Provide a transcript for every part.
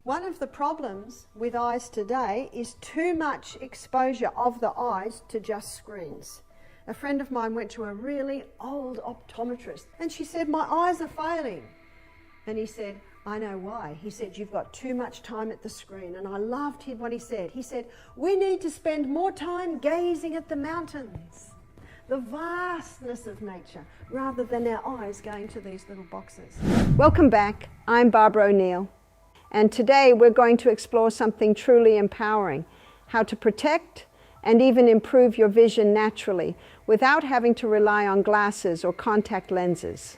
One of the problems with eyes today is too much exposure of the eyes to just screens. A friend of mine went to a really old optometrist and she said, "My eyes are failing." And he said, "I know why." He said, "You've got too much time at the screen." And I loved what he said. He said, "We need to spend more time gazing at the mountains, the vastness of nature, rather than our eyes going to these little boxes." Welcome back. I'm Barbara O'Neill. And today we're going to explore something truly empowering, how to protect and even improve your vision naturally without having to rely on glasses or contact lenses.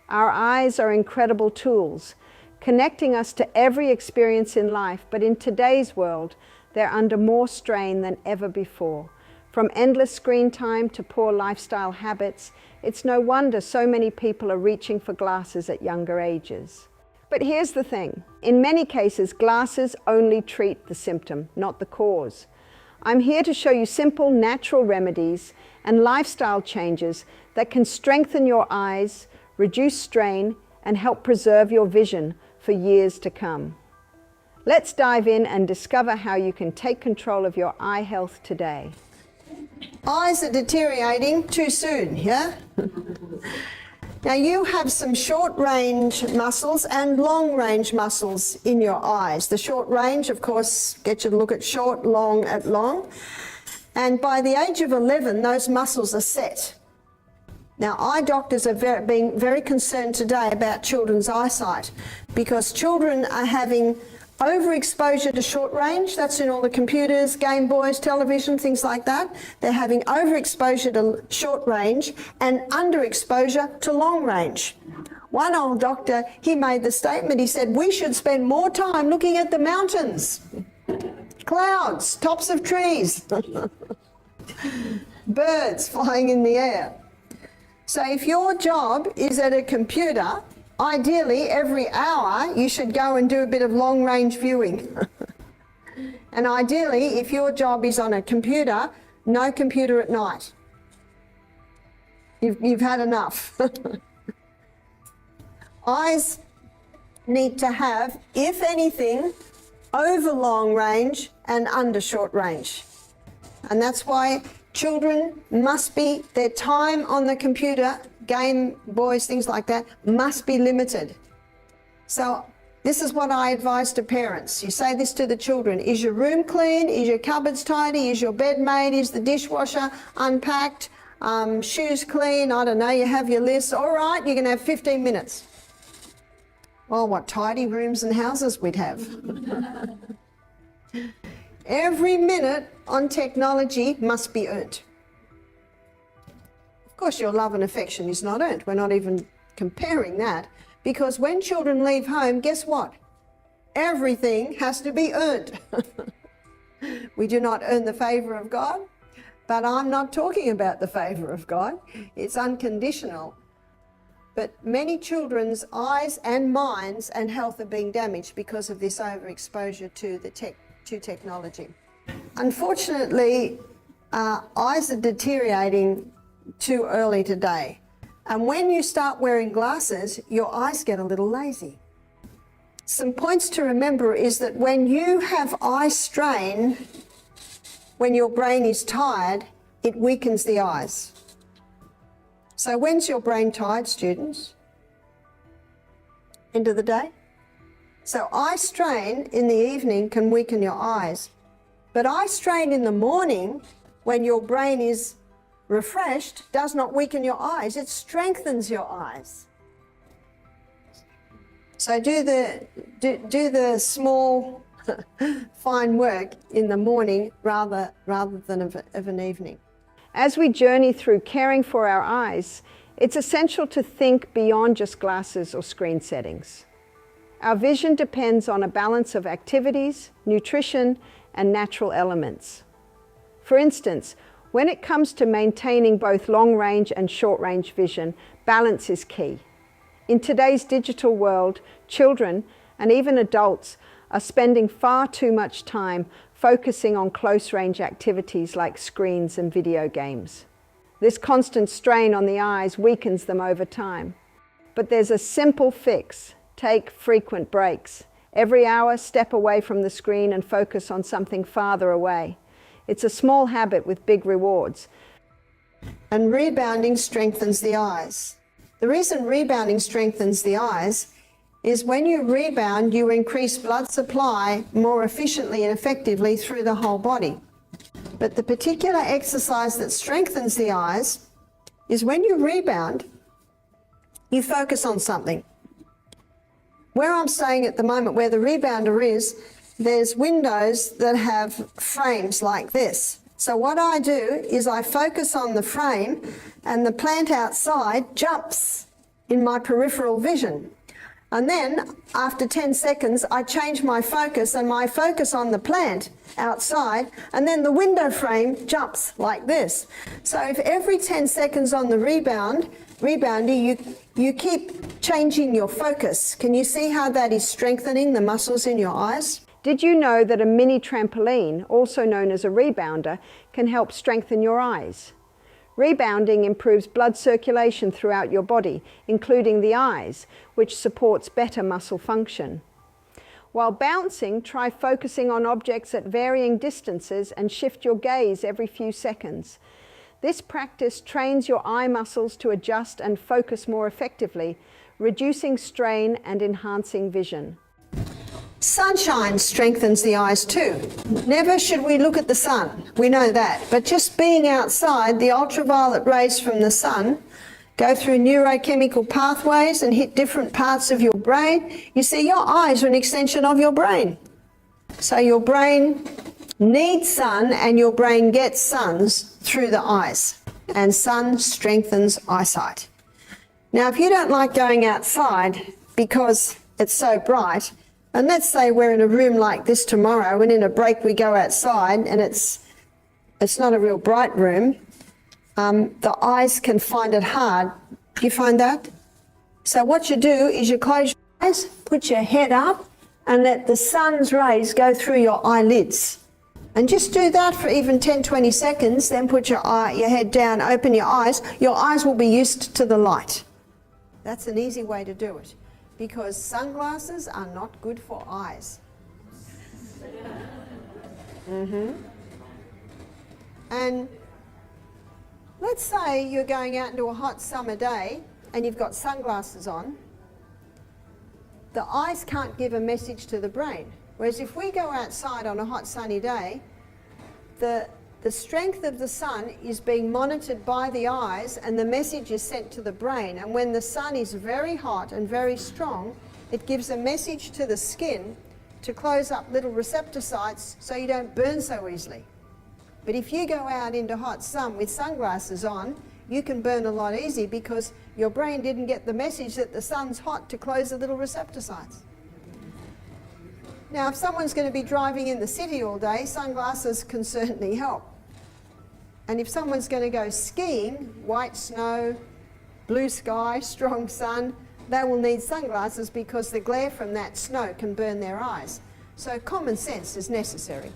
Our eyes are incredible tools, connecting us to every experience in life, but in today's world, they're under more strain than ever before. From endless screen time to poor lifestyle habits, it's no wonder so many people are reaching for glasses at younger ages. But here's the thing, in many cases, glasses only treat the symptom, not the cause. I'm here to show you simple, natural remedies and lifestyle changes that can strengthen your eyes, reduce strain, and help preserve your vision for years to come. Let's dive in and discover how you can take control of your eye health today. Eyes are deteriorating too soon, yeah? Now you have some short-range muscles and long-range muscles in your eyes. The short range, of course, gets you to look at short, long at long. And by the age of 11, those muscles are set. Now, eye doctors are being very concerned today about children's eyesight because children are having overexposure to short range. That's in all the computers, Game Boys, television, things like that. They're having overexposure to short range and underexposure to long range. One old doctor, he made the statement, he said, "We should spend more time looking at the mountains, clouds, tops of trees, birds flying in the air." So if your job is at a computer, ideally every hour you should go and do a bit of long-range viewing. And ideally, if your job is on a computer, no computer at night. You've had enough. Eyes need to have, if anything, over long range and under short range. And that's why children must be, their time on the computer, Game Boys, things like that, must be limited. So this is what I advise to parents. You say this to the children. Is your room clean? Is your cupboards tidy? Is your bed made? Is the dishwasher unpacked? Shoes clean? I don't know, you have your list. All right, you can have 15 minutes. Well, what tidy rooms and houses we'd have. Every minute on technology must be earned. Of course, your love and affection is not earned. We're not even comparing that, because when children leave home, guess what? Everything has to be earned. We do not earn the favor of God, but I'm not talking about the favor of God. It's unconditional. But many children's eyes and minds and health are being damaged because of this overexposure to technology. Unfortunately, eyes are deteriorating too early today. And when you start wearing glasses, your eyes get a little lazy. Some points to remember is that when you have eye strain, when your brain is tired, it weakens the eyes. So when's your brain tired, students? End of the day? So eye strain in the evening can weaken your eyes. But eye strain in the morning, when your brain is refreshed, does not weaken your eyes. It strengthens your eyes. So do the small, fine work in the morning rather than of an evening. As we journey through caring for our eyes, it's essential to think beyond just glasses or screen settings. Our vision depends on a balance of activities, nutrition, and natural elements. For instance, when it comes to maintaining both long-range and short-range vision, balance is key. In today's digital world, children and even adults are spending far too much time focusing on close-range activities like screens and video games. This constant strain on the eyes weakens them over time. But there's a simple fix. Take frequent breaks Every hour, step away from the screen and focus on something farther away. It's a small habit with big rewards. And rebounding strengthens the eyes. The reason rebounding strengthens the eyes is when you rebound, you increase blood supply more efficiently and effectively through the whole body. But the particular exercise that strengthens the eyes is when you rebound, you focus on something. Where I'm staying at the moment, where the rebounder is, there's windows that have frames like this. So what I do is I focus on the frame and the plant outside jumps in my peripheral vision. And then after 10 seconds, I change my focus and my focus on the plant outside, and then the window frame jumps like this. So if every 10 seconds on the rebounder, you keep changing your focus. Can you see how that is strengthening the muscles in your eyes? Did you know that a mini trampoline, also known as a rebounder, can help strengthen your eyes? Rebounding improves blood circulation throughout your body, including the eyes, which supports better muscle function. While bouncing, try focusing on objects at varying distances and shift your gaze every few seconds. This practice trains your eye muscles to adjust and focus more effectively, reducing strain and enhancing vision. Sunshine strengthens the eyes too. Never should we look at the sun, we know that, but just being outside, the ultraviolet rays from the sun go through neurochemical pathways and hit different parts of your brain. You see, your eyes are an extension of your brain. So your brain needs sun and your brain gets suns through the eyes, and sun strengthens eyesight. Now, if you don't like going outside because it's so bright, and let's say we're in a room like this tomorrow, and in a break we go outside and it's not a real bright room, the eyes can find it hard. Do you find that? So what you do is you close your eyes, put your head up, and let the sun's rays go through your eyelids. And just do that for even 10-20 seconds, then put your head down, open your eyes. Your eyes will be used to the light. That's an easy way to do it, because sunglasses are not good for eyes. And let's say you're going out into a hot summer day and you've got sunglasses on. The eyes can't give a message to the brain. Whereas if we go outside on a hot sunny day, the strength of the sun is being monitored by the eyes and the message is sent to the brain. And when the sun is very hot and very strong, it gives a message to the skin to close up little receptor sites so you don't burn so easily. But if you go out into hot sun with sunglasses on, you can burn a lot easier because your brain didn't get the message that the sun's hot to close the little receptor sites. Now, if someone's going to be driving in the city all day, sunglasses can certainly help. And if someone's going to go skiing, white snow, blue sky, strong sun, they will need sunglasses because the glare from that snow can burn their eyes. So common sense is necessary.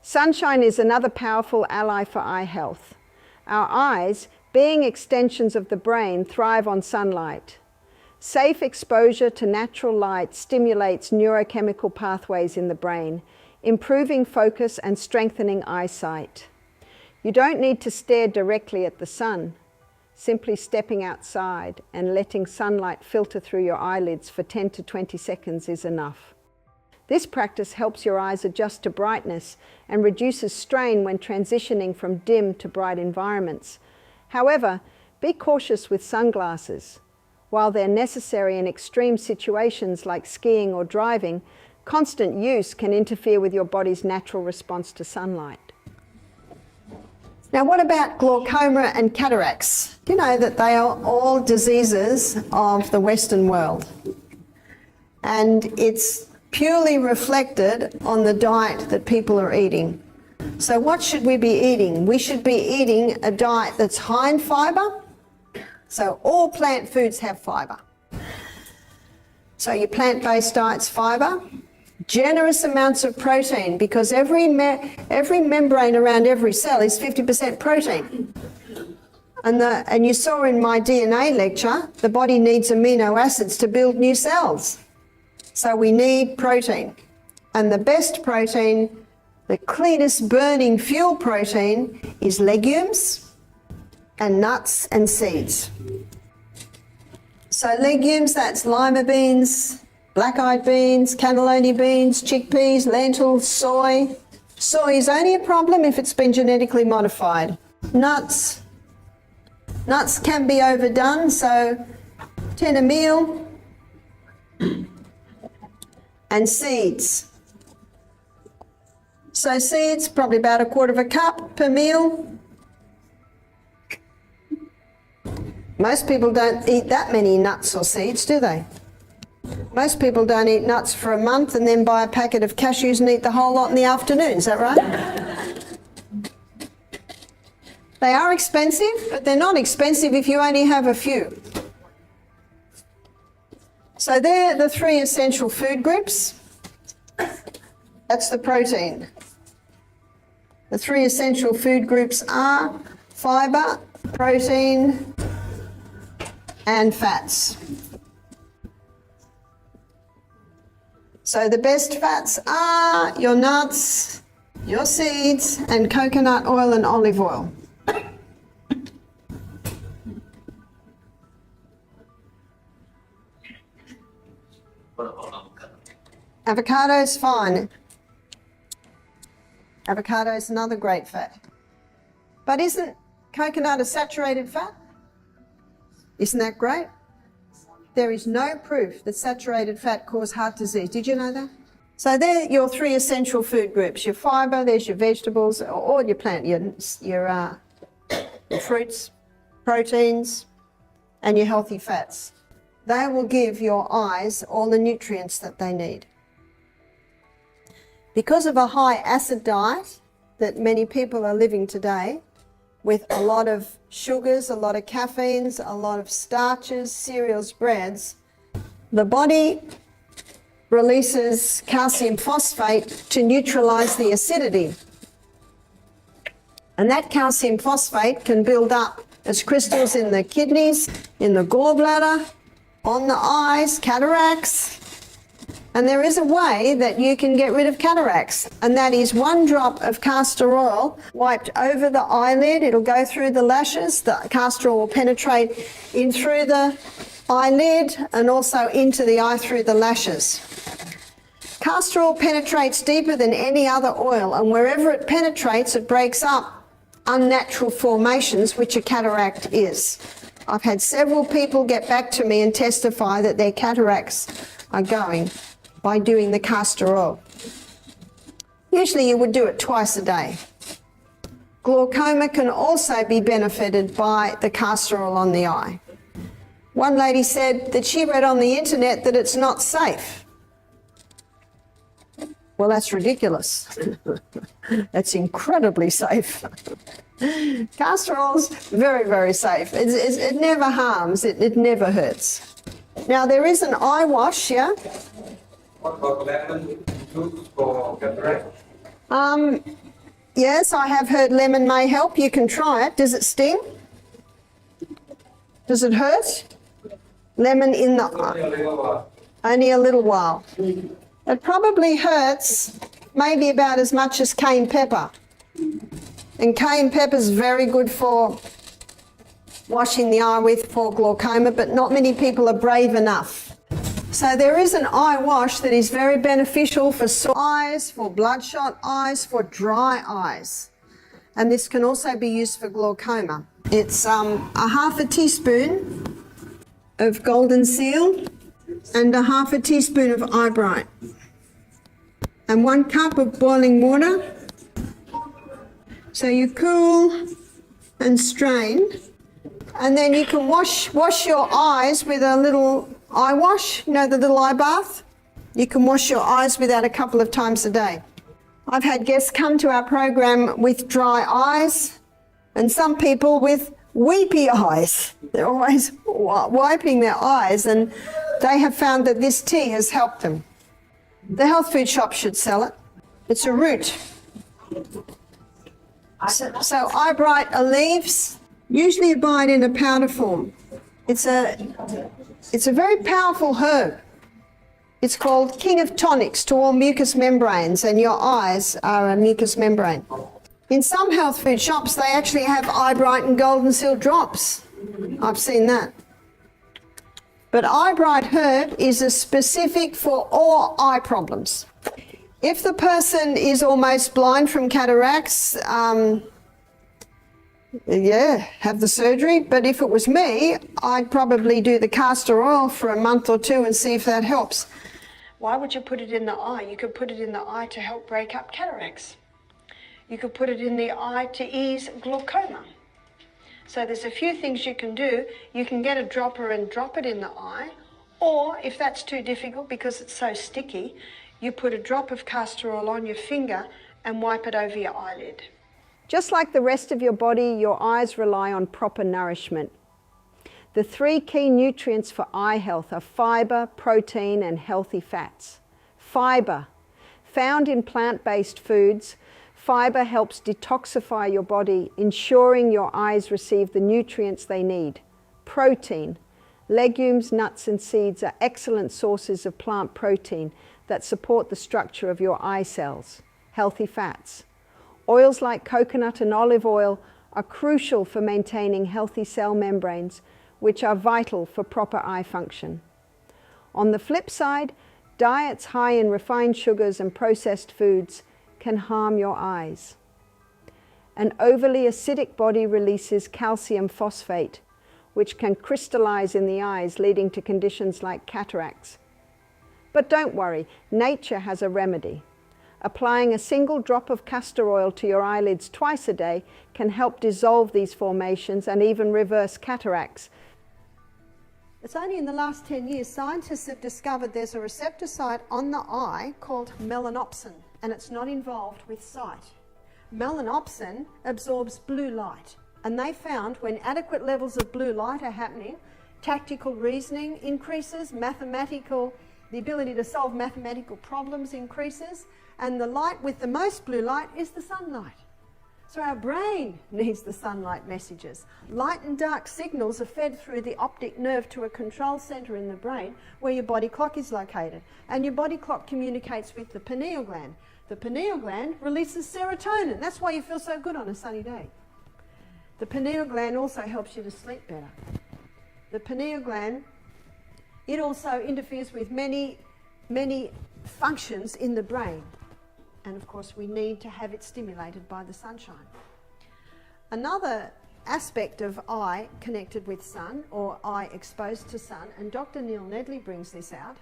Sunshine is another powerful ally for eye health. Our eyes, being extensions of the brain, thrive on sunlight. Safe exposure to natural light stimulates neurochemical pathways in the brain, improving focus and strengthening eyesight. You don't need to stare directly at the sun. Simply stepping outside and letting sunlight filter through your eyelids for 10 to 20 seconds is enough. This practice helps your eyes adjust to brightness and reduces strain when transitioning from dim to bright environments. However, be cautious with sunglasses. While they're necessary in extreme situations like skiing or driving, constant use can interfere with your body's natural response to sunlight. Now, what about glaucoma and cataracts? Do you know that they are all diseases of the Western world? And it's purely reflected on the diet that people are eating. So what should we be eating? We should be eating a diet that's high in fibre. So all plant foods have fibre. So your plant-based diet's fibre. Generous amounts of protein, because every membrane around every cell is 50% protein. And you saw in my DNA lecture, the body needs amino acids to build new cells. So we need protein. And the best protein, the cleanest burning fuel protein, is legumes and nuts and seeds. So legumes, that's lima beans, black-eyed beans, cannellini beans, chickpeas, lentils, soy. Soy is only a problem if it's been genetically modified. Nuts can be overdone, so 10 a meal. And seeds. So seeds, probably about 1/4 cup per meal. Most people don't eat that many nuts or seeds, do they? Most people don't eat nuts for a month and then buy a packet of cashews and eat the whole lot in the afternoon, is that right? They are expensive, but they're not expensive if you only have a few. So they're the 3 essential food groups. That's the protein. The 3 essential food groups are fibre, protein, and fats. So the best fats are your nuts, your seeds, and coconut oil and olive oil. Avocado is fine. Avocado is another great fat. But isn't coconut a saturated fat? Isn't that great? There is no proof that saturated fat causes heart disease. Did you know that? So they're your 3 essential food groups. Your fibre, there's your vegetables, or your plant, your fruits, proteins, and your healthy fats. They will give your eyes all the nutrients that they need. Because of a high acid diet that many people are living today, with a lot of sugars, a lot of caffeines, a lot of starches, cereals, breads, the body releases calcium phosphate to neutralize the acidity. And that calcium phosphate can build up as crystals in the kidneys, in the gallbladder, on the eyes, cataracts. And there is a way that you can get rid of cataracts, and that is 1 drop of castor oil wiped over the eyelid. It'll go through the lashes. The castor oil will penetrate in through the eyelid and also into the eye through the lashes. Castor oil penetrates deeper than any other oil, and wherever it penetrates, it breaks up unnatural formations, which a cataract is. I've had several people get back to me and testify that their cataracts are going by doing the castor oil. Usually you would do it twice a day. Glaucoma can also be benefited by the castor oil on the eye. One lady said that she read on the internet that it's not safe. Well, that's ridiculous. That's incredibly safe. Castor oil's very, very safe. It never harms, it never hurts. Now there is an eye wash, yeah? What about lemon juice for cataract? Yes, I have heard lemon may help. You can try it. Does it sting? Does it hurt? Lemon in the eye. Only a little while. It probably hurts maybe about as much as cayenne pepper. And cayenne pepper is very good for washing the eye with for glaucoma, but not many people are brave enough. So there is an eye wash that is very beneficial for sore eyes, for bloodshot eyes, for dry eyes. And this can also be used for glaucoma. It's a 1/2 teaspoon of golden seal and a 1/2 teaspoon of eye bright. And 1 cup of boiling water. So you cool and strain. And then you can wash your eyes with a little eye wash, you know, the little eye bath. You can wash your eyes with that a couple of times a day. I've had guests come to our program with dry eyes and some people with weepy eyes. They're always wiping their eyes, and they have found that this tea has helped them. The health food shop should sell it. It's a root. So eye bright are leaves. Usually you buy it in a powder form. It's a very powerful herb. It's called King of Tonics to all mucous membranes, and your eyes are a mucous membrane. In some health food shops, they actually have Eye Bright and Golden Seal drops. I've seen that. But Eye Bright Herb is a specific for all eye problems. If the person is almost blind from cataracts, have the surgery. But if it was me, I'd probably do the castor oil for a month or two and see if that helps. Why would you put it in the eye? You could put it in the eye to help break up cataracts. You could put it in the eye to ease glaucoma. So there's a few things you can do. You can get a dropper and drop it in the eye, or if that's too difficult because it's so sticky, you put a drop of castor oil on your finger and wipe it over your eyelid. Just like the rest of your body, your eyes rely on proper nourishment. The 3 key nutrients for eye health are fibre, protein and healthy fats. Fibre. Found in plant-based foods, fibre helps detoxify your body, ensuring your eyes receive the nutrients they need. Protein. Legumes, nuts and seeds are excellent sources of plant protein that support the structure of your eye cells. Healthy fats. Oils like coconut and olive oil are crucial for maintaining healthy cell membranes, which are vital for proper eye function. On the flip side, diets high in refined sugars and processed foods can harm your eyes. An overly acidic body releases calcium phosphate, which can crystallize in the eyes, leading to conditions like cataracts. But don't worry, nature has a remedy. Applying a single drop of castor oil to your eyelids twice a day can help dissolve these formations and even reverse cataracts. It's only in the last 10 years scientists have discovered there's a receptor site on the eye called melanopsin, and it's not involved with sight. Melanopsin absorbs blue light, and they found when adequate levels of blue light are happening, tactical reasoning increases, the ability to solve mathematical problems increases, and the light with the most blue light is the sunlight. So our brain needs the sunlight messages. Light and dark signals are fed through the optic nerve to a control centre in the brain where your body clock is located. And your body clock communicates with the pineal gland. The pineal gland releases serotonin. That's why you feel so good on a sunny day. The pineal gland also helps you to sleep better. The pineal gland, it also interferes with many functions in the brain. And of course we need to have it stimulated by the sunshine. Another aspect of eye connected with sun, or eye exposed to sun, and Dr. Neil Nedley brings this out,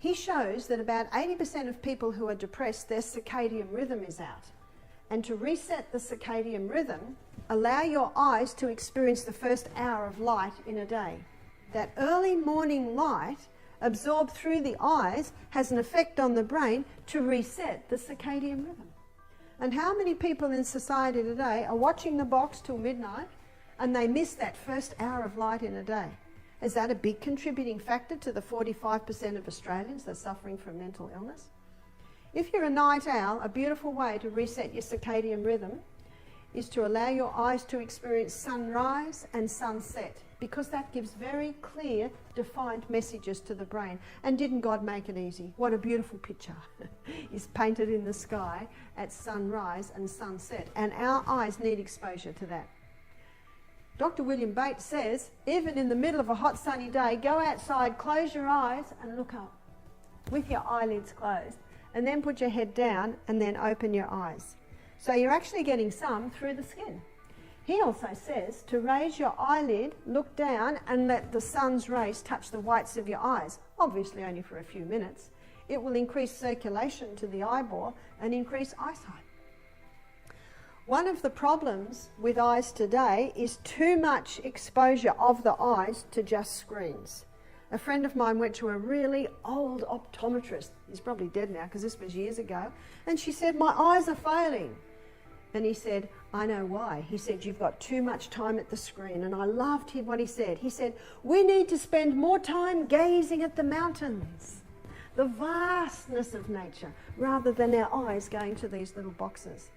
he shows that about 80% of people who are depressed, their circadian rhythm is out. And to reset the circadian rhythm, allow your eyes to experience the first hour of light in a day. That early morning light absorbed through the eyes has an effect on the brain to reset the circadian rhythm. And how many people in society today are watching the box till midnight and they miss that first hour of light in a day? Is that a big contributing factor to the 45% of Australians that are suffering from mental illness? If you're a night owl, a beautiful way to reset your circadian rhythm is to allow your eyes to experience sunrise and sunset, because that gives very clear, defined messages to the brain. And didn't God make it easy? What a beautiful picture is painted in the sky at sunrise and sunset. And our eyes need exposure to that. Dr. William Bates says, even in the middle of a hot sunny day, go outside, close your eyes and look up with your eyelids closed, and then put your head down and then open your eyes. So you're actually getting some through the skin. He also says to raise your eyelid, look down and let the sun's rays touch the whites of your eyes, obviously only for a few minutes. It will increase circulation to the eyeball and increase eyesight. One of the problems with eyes today is too much exposure of the eyes to just screens. A friend of mine went to a really old optometrist. He's probably dead now because this was years ago. And she said, my eyes are failing. And he said, I know why. He said, you've got too much time at the screen. And I loved what he said. He said, we need to spend more time gazing at the mountains, the vastness of nature, rather than our eyes going to these little boxes.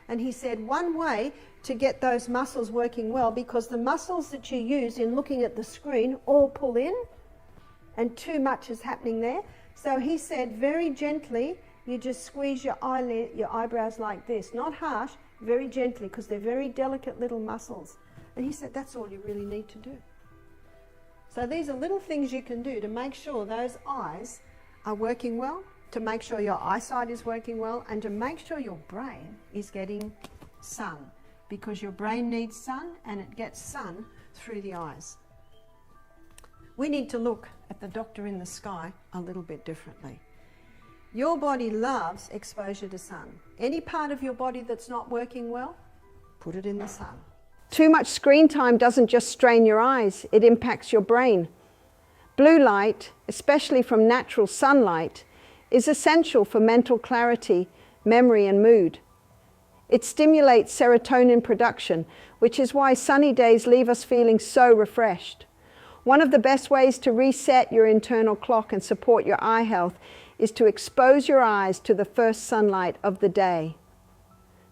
And he said, one way to get those muscles working well, because the muscles that you use in looking at the screen all pull in, and too much is happening there, So he said, very gently, you just squeeze your eyebrows like this. Not harsh, very gently, because they're very delicate little muscles. And he said, that's all you really need to do. So these are little things you can do to make sure those eyes are working well, to make sure your eyesight is working well, and to make sure your brain is getting sun, because your brain needs sun and it gets sun through the eyes. We need to look at the doctor in the sky a little bit differently. Your body loves exposure to sun. Any part of your body that's not working well, put it in the sun. Too much screen time doesn't just strain your eyes, it impacts your brain. Blue light, especially from natural sunlight, is essential for mental clarity, memory and mood. It stimulates serotonin production, which is why sunny days leave us feeling so refreshed. One of the best ways to reset your internal clock and support your eye health is to expose your eyes to the first sunlight of the day.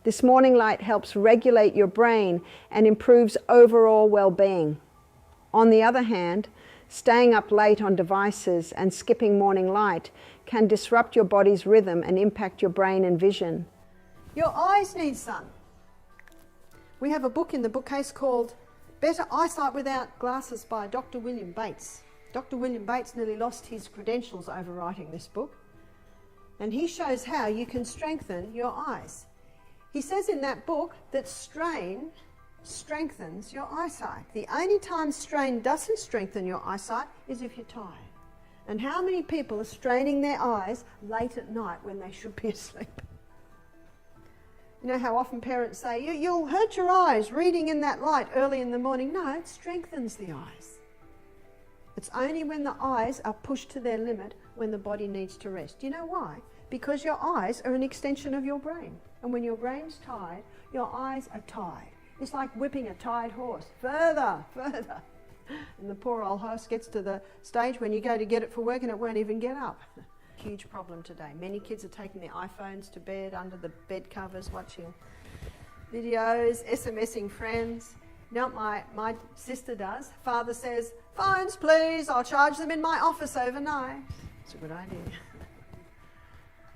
This morning light helps regulate your brain and improves overall well-being. On the other hand, staying up late on devices and skipping morning light can disrupt your body's rhythm and impact your brain and vision. Your eyes need sun. We have a book in the bookcase called Better Eyesight Without Glasses by Dr. William Bates. Dr. William Bates nearly lost his credentials over writing this book. And he shows how you can strengthen your eyes. He says in that book that strain strengthens your eyesight. The only time strain doesn't strengthen your eyesight is if you're tired. And how many people are straining their eyes late at night when they should be asleep? You know how often parents say, you'll hurt your eyes reading in that light early in the morning. No, it strengthens the eyes. It's only when the eyes are pushed to their limit when the body needs to rest. Do you know why? Because your eyes are an extension of your brain. And when your brain's tired, your eyes are tired. It's like whipping a tired horse. Further, further. And the poor old horse gets to the stage when you go to get it for work and it won't even get up. Huge problem today. Many kids are taking their iPhones to bed under the bed covers, watching videos, SMSing friends. You know what my sister does? Father says, phones please, I'll charge them in my office overnight. It's a good idea.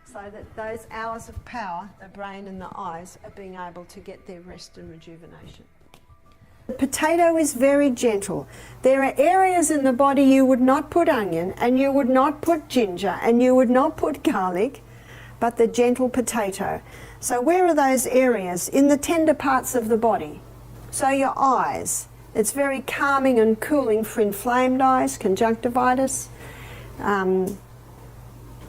So that those hours of power, the brain and the eyes, are being able to get their rest and rejuvenation. The potato is very gentle. There are areas in the body you would not put onion, and you would not put ginger, and you would not put garlic, but the gentle potato. So where are those areas? In the tender parts of the body. So your eyes. It's very calming and cooling for inflamed eyes, conjunctivitis.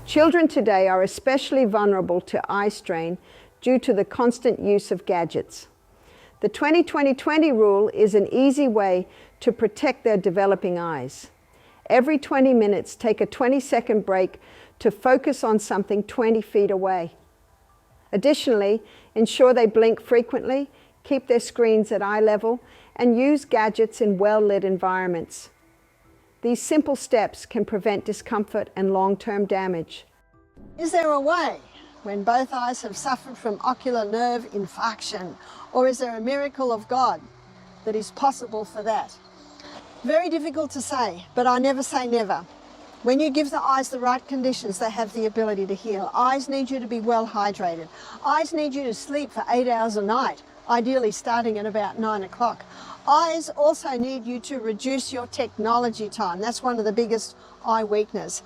Children today are especially vulnerable to eye strain due to the constant use of gadgets. The 20-20-20 rule is an easy way to protect their developing eyes. Every 20 minutes, take a 20-second break to focus on something 20 feet away. Additionally, ensure they blink frequently, keep their screens at eye level, and use gadgets in well-lit environments. These simple steps can prevent discomfort and long-term damage. Is there a way when both eyes have suffered from ocular nerve infarction? Or is there a miracle of God that is possible for that? Very difficult to say, but I never say never. When you give the eyes the right conditions, they have the ability to heal. Eyes need you to be well hydrated. Eyes need you to sleep for 8 hours a night, ideally starting at about 9 o'clock. Eyes also need you to reduce your technology time. That's one of the biggest eye weaknesses.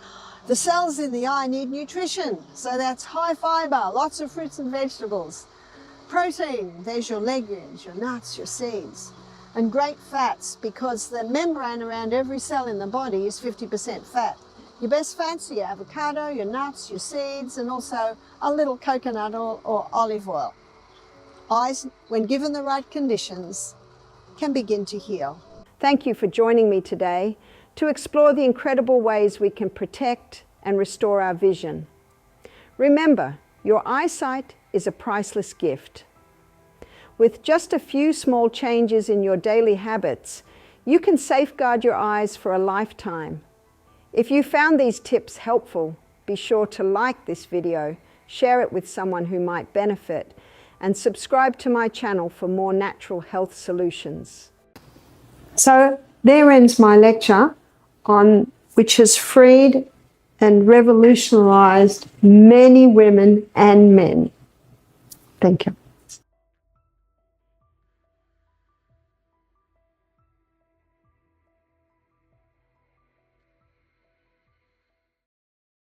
The cells in the eye need nutrition, so that's high fiber, lots of fruits and vegetables. Protein, there's your legumes, your nuts, your seeds. And great fats, because the membrane around every cell in the body is 50% fat. Your best fats are your avocado, your nuts, your seeds, and also a little coconut oil or olive oil. Eyes, when given the right conditions, can begin to heal. Thank you for joining me today to explore the incredible ways we can protect and restore our vision. Remember, your eyesight is a priceless gift. With just a few small changes in your daily habits, you can safeguard your eyes for a lifetime. If you found these tips helpful, be sure to like this video, share it with someone who might benefit, and subscribe to my channel for more natural health solutions. So there ends my lecture on which has freed and revolutionized many women and men. Thank you.